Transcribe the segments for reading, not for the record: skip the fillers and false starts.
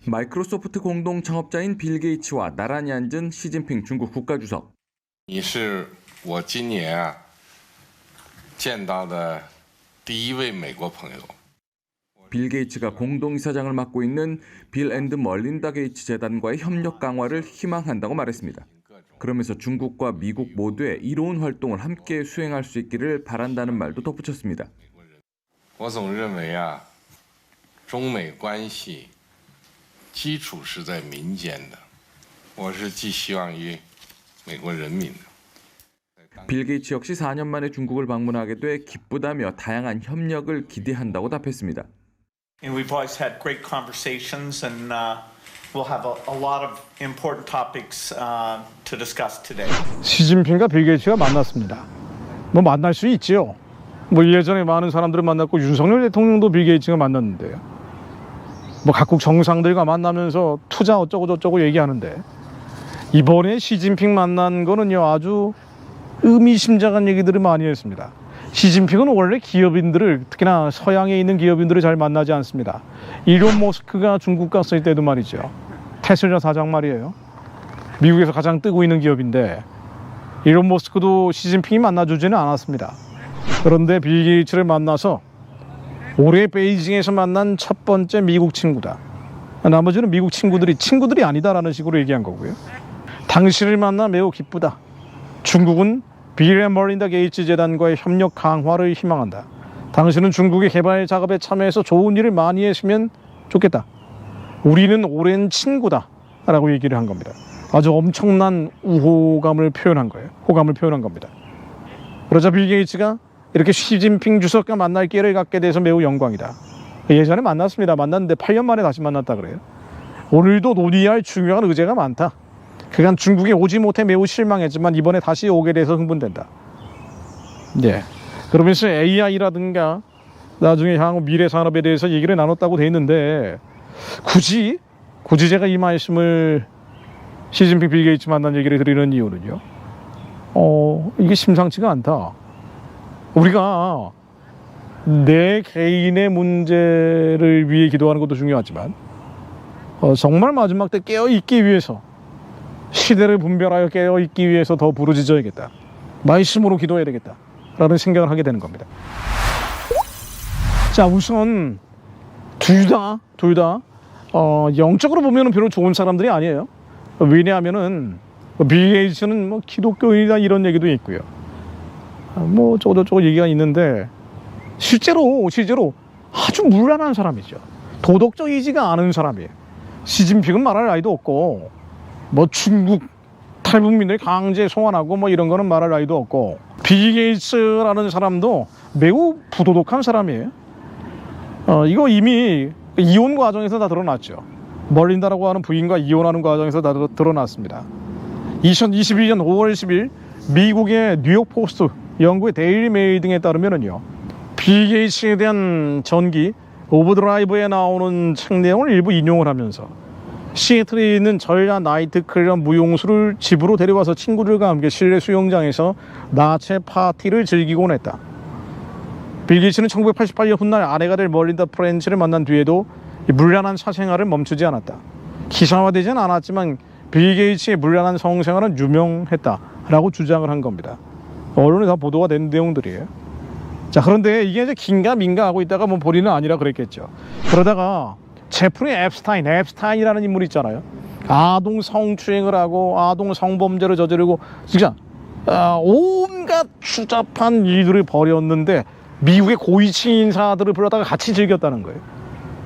마이크로소프트 공동 창업자인 빌 게이츠와 나란히 앉은 시진핑 중국 국가주석. 你是我今年见到的第一位美国朋友。 빌 게이츠가 공동이사장을 맡고 있는 빌 앤드 멀린다 게이츠 재단과의 협력 강화를 희망한다고 말했습니다. 그러면서 중국과 미국 모두의 이로운 활동을 함께 수행할 수 있기를 바란다는 말도 덧붙였습니다. 我总认为啊，中美关系基础是在民间的，我是寄希望于美国人民的。 빌 게이츠 역시 4년 만에 중국을 방문하게 돼 기쁘다며 다양한 협력을 기대한다고 답했습니다. And we've always had great conversations, and we'll have a lot of important topics to discuss today. 시진핑과 빌 게이츠가 만났습니다. 뭐 만날 수 있지요. 뭐 예전에 많은 사람들을 만났고 윤석열 대통령도 빌 게이츠가 만났는데요. 뭐 각국 정상들과 만나면서 투자 어쩌고 저쩌고 얘기하는데 이번에 시진핑 만난 거는요 아주 의미심장한 얘기들을 많이 했습니다. 시진핑은 원래 기업인들을 특히나 서양에 있는 기업인들을 잘 만나지 않습니다. 일론 머스크가 중국 갔을 때도 말이죠. 테슬라 사장 말이에요. 미국에서 가장 뜨고 있는 기업인데 일론 머스크도 시진핑이 만나주지는 않았습니다. 그런데 빌 게이츠를 만나서 올해 베이징에서 만난 첫 번째 미국 친구다. 나머지는 미국 친구들이 아니다라는 식으로 얘기한 거고요. 당신을 만나 매우 기쁘다. 중국은 빌 앤 멀린다 게이츠 재단과의 협력 강화를 희망한다. 당신은 중국의 개발 작업에 참여해서 좋은 일을 많이 했으면 좋겠다. 우리는 오랜 친구다 라고 얘기를 한 겁니다. 아주 엄청난 우호감을 표현한 거예요. 호감을 표현한 겁니다. 그러자 빌 게이츠가 이렇게 시진핑 주석과 만날 기회를 갖게 돼서 매우 영광이다. 예전에 만났습니다. 만났는데 8년 만에 다시 만났다 그래요. 오늘도 논의할 중요한 의제가 많다. 그간 중국에 오지 못해 매우 실망했지만 이번에 다시 오게 돼서 흥분된다. 네. 그러면서 AI라든가 나중에 향후 미래 산업에 대해서 얘기를 나눴다고 돼 있는데 굳이 제가 이 말씀을 시진핑 빌 게이츠 만난 얘기를 드리는 이유는요. 이게 심상치가 않다. 우리가 내 개인의 문제를 위해 기도하는 것도 중요하지만 정말 마지막 때 깨어있기 위해서 시대를 분별하여 깨어있기 위해서 더 부르짖어야겠다. 말씀으로 기도해야 되겠다 라는 생각을 하게 되는 겁니다. 자, 우선 둘 다 영적으로 보면 별로 좋은 사람들이 아니에요. 왜냐하면은 빌 게이츠는 뭐 기독교인이다 이런 얘기도 있고요. 뭐 저거 얘기가 있는데 실제로 아주 문란한 사람이죠. 도덕적이지가 않은 사람이에요. 시진핑은 말할 나위도 없고 뭐 중국 탈북민들 강제 송환하고 뭐 이런 거는 말할 나위도 없고 빌 게이츠라는 사람도 매우 부도덕한 사람이에요. 이거 이미 이혼 과정에서 다 드러났죠. 멀린다라고 하는 부인과 이혼하는 과정에서 다 드러났습니다. 2021년 5월 10일 미국의 뉴욕 포스트, 영국의 데일리 메일 등에 따르면요, 빌 게이츠에 대한 전기 오버드라이브에 나오는 책 내용을 일부 인용을 하면서 시애틀에 있는 전야 나이트 클럽 무용수를 집으로 데려와서 친구들과 함께 실내 수영장에서 나체 파티를 즐기곤 했다. 빌 게이츠는 1988년 훗날 아내가 될 멀린다 프렌치를 만난 뒤에도 문란한 사생활을 멈추지 않았다. 기사화되지는 않았지만 빌 게이츠의 문란한 성생활은 유명했다라고 주장을 한 겁니다. 언론에 다 보도가 된 내용들이에요. 자, 그런데 이게 이제 긴가민가 하고 있다가 뭐 본인은 아니라 그랬겠죠. 그러다가 제프리 앱스타인이라는 인물이 있잖아요. 아동 성추행을 하고 아동 성범죄를 저지르고 진짜 온갖 추잡한 일들을 벌였는데 미국의 고위층 인사들을 불러다가 같이 즐겼다는 거예요.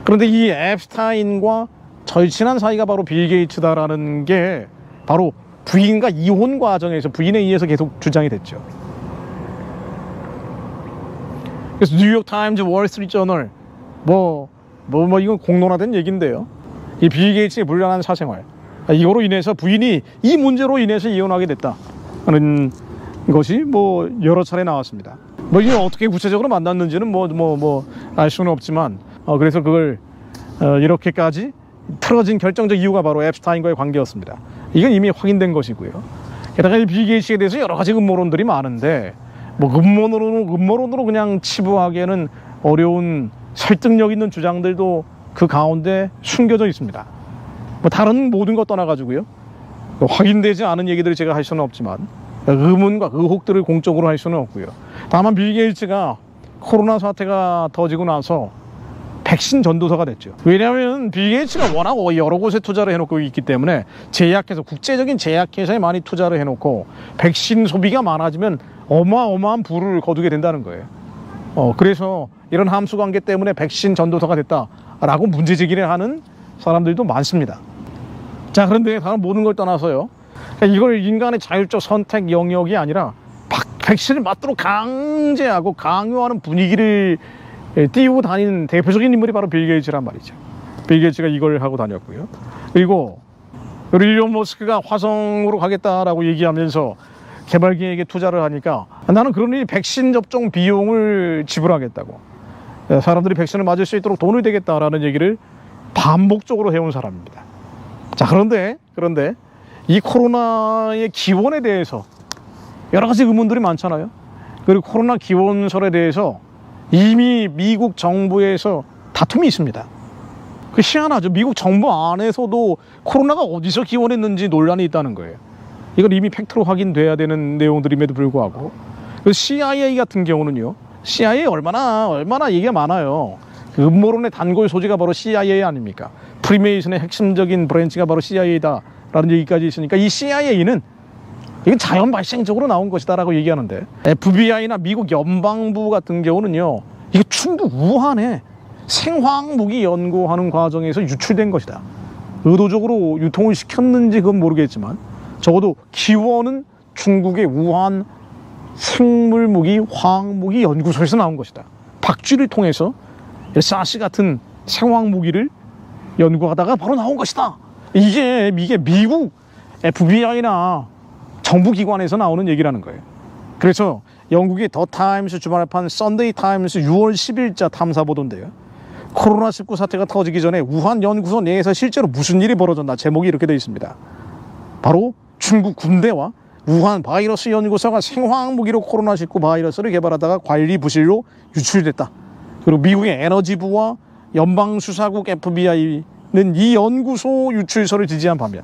그런데 이 앱스타인과 절친한 사이가 바로 빌 게이츠다라는 게 바로 부인과 이혼 과정에서 부인에 의해서 계속 주장이 됐죠. 그래서 뉴욕 타임즈, 월스트리트 저널 뭐 이건 공론화된 얘기인데요. 이 빌 게이츠의 문란한 사생활, 이거로 인해서 부인이 이 문제로 인해서 이혼하게 됐다는 것이 뭐 여러 차례 나왔습니다. 뭐 이게 어떻게 구체적으로 만났는지는 알 수는 없지만 그래서 그걸 이렇게까지 틀어진 결정적 이유가 바로 앱스타인과의 관계였습니다. 이건 이미 확인된 것이고요. 게다가 이 빌 게이츠에 대해서 여러 가지 음모론들이 많은데 뭐 음모론으로 그냥 치부하기에는 어려운 설득력 있는 주장들도 그 가운데 숨겨져 있습니다. 뭐 다른 모든 것 떠나가지고요, 확인되지 않은 얘기들을 제가 할 수는 없지만 의문과 의혹들을 공적으로 할 수는 없고요. 다만 빌 게이츠가 코로나 사태가 터지고 나서 백신 전도사가 됐죠. 왜냐하면 빌 게이츠가 워낙 여러 곳에 투자를 해놓고 있기 때문에 제약회사, 국제적인 제약회사에 많이 투자를 해놓고 백신 소비가 많아지면 어마어마한 부를 거두게 된다는 거예요. 그래서 이런 함수관계 때문에 백신 전도사가 됐다라고 문제제기를 하는 사람들도 많습니다. 자, 그런데 다른 모든 걸 떠나서요, 이걸 인간의 자율적 선택 영역이 아니라 백신을 맞도록 강제하고 강요하는 분위기를 띄우고 다니는 대표적인 인물이 바로 빌 게이츠란 말이죠. 빌 게이츠가 이걸 하고 다녔고요. 그리고 일론 머스크가 화성으로 가겠다라고 얘기하면서 개발기획에 투자를 하니까 나는 그러니 백신 접종 비용을 지불하겠다고, 사람들이 백신을 맞을 수 있도록 돈을 대겠다라는 얘기를 반복적으로 해온 사람입니다. 자, 그런데 이 코로나의 기원에 대해서 여러 가지 의문들이 많잖아요. 그리고 코로나 기원설에 대해서 이미 미국 정부에서 다툼이 있습니다. 그 희한하죠. 미국 정부 안에서도 코로나가 어디서 기원했는지 논란이 있다는 거예요. 이건 이미 팩트로 확인돼야 되는 내용들임에도 불구하고, 그 CIA 같은 경우는요, CIA 얼마나 얘기가 많아요. 그 음모론의 단골 소지가 바로 CIA 아닙니까? 프리메이슨의 핵심적인 브랜치가 바로 CIA다라는 얘기까지 있으니까 이 CIA는 이건 자연 발생적으로 나온 것이다라고 얘기하는데, FBI나 미국 연방부 같은 경우는요, 이게 중국 우한에 생화학무기 연구하는 과정에서 유출된 것이다. 의도적으로 유통을 시켰는지 그건 모르겠지만 적어도 기원은 중국의 우한 생물무기 화학무기 연구소에서 나온 것이다. 박쥐를 통해서 사시 같은 생화학무기를 연구하다가 바로 나온 것이다. 이게 미국 FBI나 정부기관에서 나오는 얘기라는 거예요. 그래서 영국의 더 타임스 주말판 썬데이 타임스 6월 10일자 탐사 보도인데요, 코로나19 사태가 터지기 전에 우한 연구소 내에서 실제로 무슨 일이 벌어졌나, 제목이 이렇게 되어 있습니다. 바로 중국 군대와 우한 바이러스 연구소가 생화학무기로 코로나19 바이러스를 개발하다가 관리 부실로 유출됐다. 그리고 미국의 에너지부와 연방수사국 FBI는 이 연구소 유출설을 지지한 반면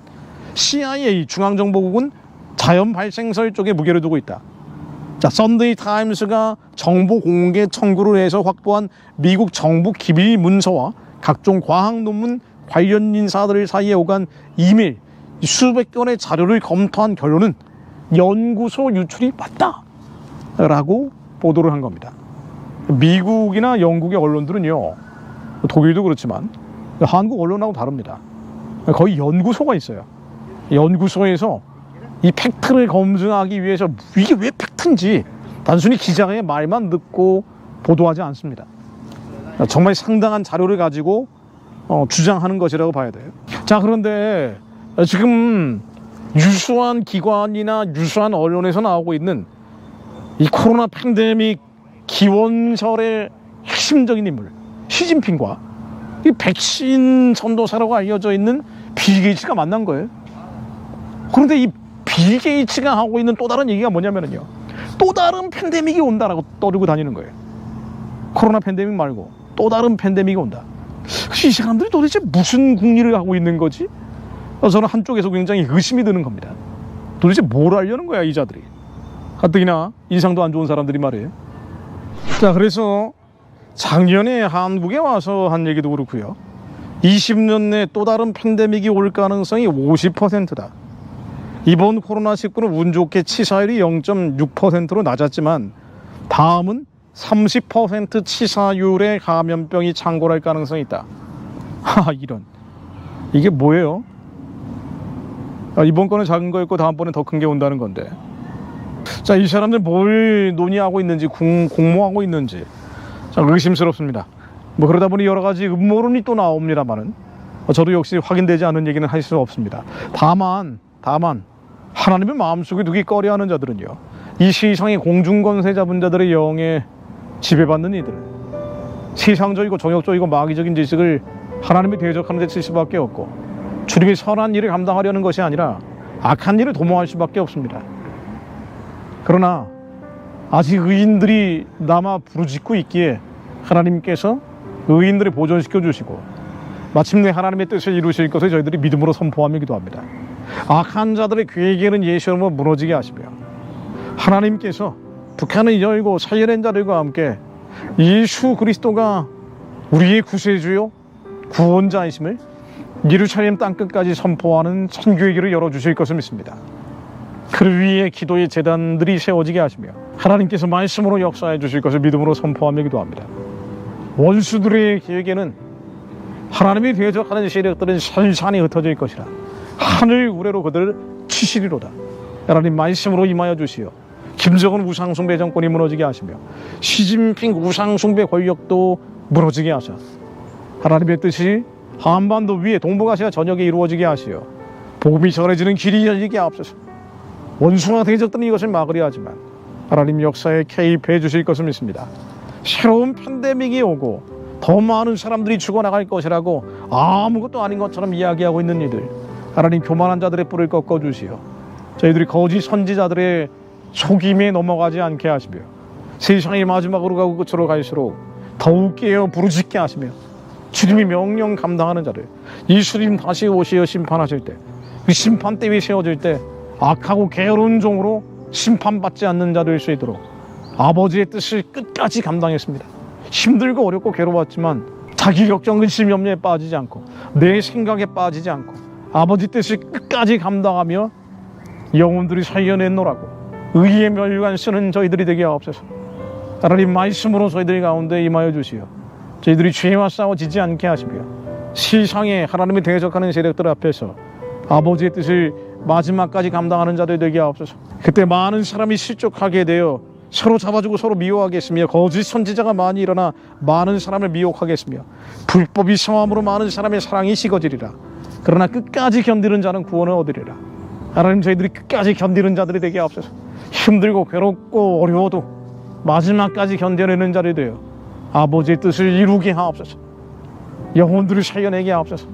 CIA 중앙정보국은 자연 발생설 쪽에 무게를 두고 있다. 자, 썬데이 타임스가 정보 공개 청구를 해서 확보한 미국 정부 기밀 문서와 각종 과학 논문 관련 인사들 사이에 오간 이메일 수백 건의 자료를 검토한 결론은 연구소 유출이 맞다라고 보도를 한 겁니다. 미국이나 영국의 언론들은요, 독일도 그렇지만 한국 언론하고 다릅니다. 거의 연구소가 있어요. 연구소에서 이 팩트를 검증하기 위해서 이게 왜 팩트인지 단순히 기자의 말만 듣고 보도하지 않습니다. 정말 상당한 자료를 가지고 주장하는 것이라고 봐야 돼요. 자, 그런데 지금 유수한 기관이나 유수한 언론에서 나오고 있는 이 코로나 팬데믹 기원설의 핵심적인 인물 시진핑과 이 백신 전도사라고 알려져 있는 빌 게이츠가 만난 거예요. 그런데 이 빌 게이츠가 하고 있는 또 다른 얘기가 뭐냐면요, 또 다른 팬데믹이 온다라고 떠들고 다니는 거예요. 코로나 팬데믹 말고 또 다른 팬데믹이 온다. 이 사람들이 도대체 무슨 궁리를 하고 있는 거지? 저는 한쪽에서 굉장히 의심이 드는 겁니다. 도대체 뭘 하려는 거야, 이 자들이. 가뜩이나 인상도 안 좋은 사람들이 말이에요. 자, 그래서 작년에 한국에 와서 한 얘기도 그렇고요, 20년 내 또 다른 팬데믹이 올 가능성이 50%다. 이번 코로나19는 운 좋게 치사율이 0.6%로 낮았지만 다음은 30% 치사율의 감염병이 창궐할 가능성이 있다. 이런, 이게 뭐예요? 이번 거는 작은 거였고 다음번엔 더 큰 게 온다는 건데, 자, 이 사람들 뭘 논의하고 있는지, 공모하고 있는지 참 의심스럽습니다. 뭐 그러다 보니 여러 가지 음모론이 또 나옵니다만은 저도 역시 확인되지 않은 얘기는 할 수 없습니다. 다만 하나님의 마음속에 두기 꺼려하는 자들은요, 이 세상의 공중권세 잡은 자들의 영에 지배받는 이들, 세상적이고 정욕적이고 마귀적인 지식을 하나님이 대적하는 데 쓸 수밖에 없고, 주님이 선한 일을 감당하려는 것이 아니라 악한 일을 도모할 수밖에 없습니다. 그러나 아직 의인들이 남아 부르짖고 있기에 하나님께서 의인들을 보존시켜 주시고 마침내 하나님의 뜻을 이루실 것을 저희들이 믿음으로 선포하며 기도합니다. 악한 자들의 계획에는 예수님으로 무너지게 하시며 하나님께서 북한을 열고 살려낸 자들과 함께 예수 그리스도가 우리의 구세주요 구원자이심을 예루살렘 땅끝까지 선포하는 선교의 길을 열어주실 것을 믿습니다. 그 위에 기도의 제단들이 세워지게 하시며 하나님께서 말씀으로 역사해 주실 것을 믿음으로 선포하며 기도합니다. 원수들의 계획에는 하나님이 대적하는 세력들은 산산이 흩어질 것이라 하늘 우레로 그들을 치시리로다. 하나님 말씀으로 임하여 주시어 김정은 우상숭배 정권이 무너지게 하시며 시진핑 우상숭배 권력도 무너지게 하셔 하나님의 뜻이 한반도 위에 동북아시아 전역에 이루어지게 하시어 복음이 전해지는 길이 열리게 하옵소서. 원수와 대적들은 이것을 막으려 하지만 하나님 역사에 개입해 주실 것을 믿습니다. 새로운 팬데믹이 오고 더 많은 사람들이 죽어나갈 것이라고 아무것도 아닌 것처럼 이야기하고 있는 이들 하나님 교만한 자들의 뿔을 꺾어주시어 저희들이 거짓 선지자들의 속임에 넘어가지 않게 하시며 세상이 마지막으로 가고 끝으로 갈수록 더욱 깨어 부르짖게 하시며 주님이 명령 감당하는 자를 예수님 다시 오시어 심판하실 때 그 심판대에 세워질 때 악하고 게으른 종으로 심판받지 않는 자 될 수 있도록 아버지의 뜻을 끝까지 감당했습니다. 힘들고 어렵고 괴로웠지만 자기 걱정 근심 염려에 빠지지 않고 내 생각에 빠지지 않고 아버지 뜻을 끝까지 감당하며 영혼들이 살려냈노라고 의의 멸관 쓰는 저희들이 되게 하옵소서. 하나님 말씀으로 저희들 가운데 임하여 주시어 저희들이 죄와 싸워지지 않게 하시며 세상에 하나님이 대적하는 세력들 앞에서 아버지의 뜻을 마지막까지 감당하는 자들 되게 하옵소서. 그때 많은 사람이 실족하게 되어 서로 잡아주고 서로 미워하겠으며 거짓 선지자가 많이 일어나 많은 사람을 미혹하겠으며 불법이 성함으로 많은 사람의 사랑이 식어지리라. 그러나 끝까지 견디는 자는 구원을 얻으리라. 하나님 저희들이 끝까지 견디는 자들이 되게 하옵소서. 힘들고 괴롭고 어려워도 마지막까지 견뎌내는 자들이 되어 아버지의 뜻을 이루게 하옵소서. 영혼들을 살려내게 하옵소서.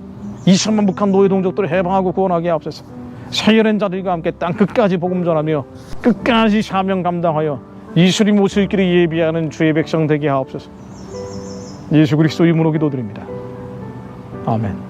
2천만 북한 노예 동족들을 해방하고 구원하게 하옵소서. 살려낸 자들과 함께 땅끝까지 복음 전하며 끝까지 사명 감당하여 예수님 오실 길을 예비하는 주의 백성 되게 하옵소서. 예수 그리스도 이름으로 기도드립니다. 아멘.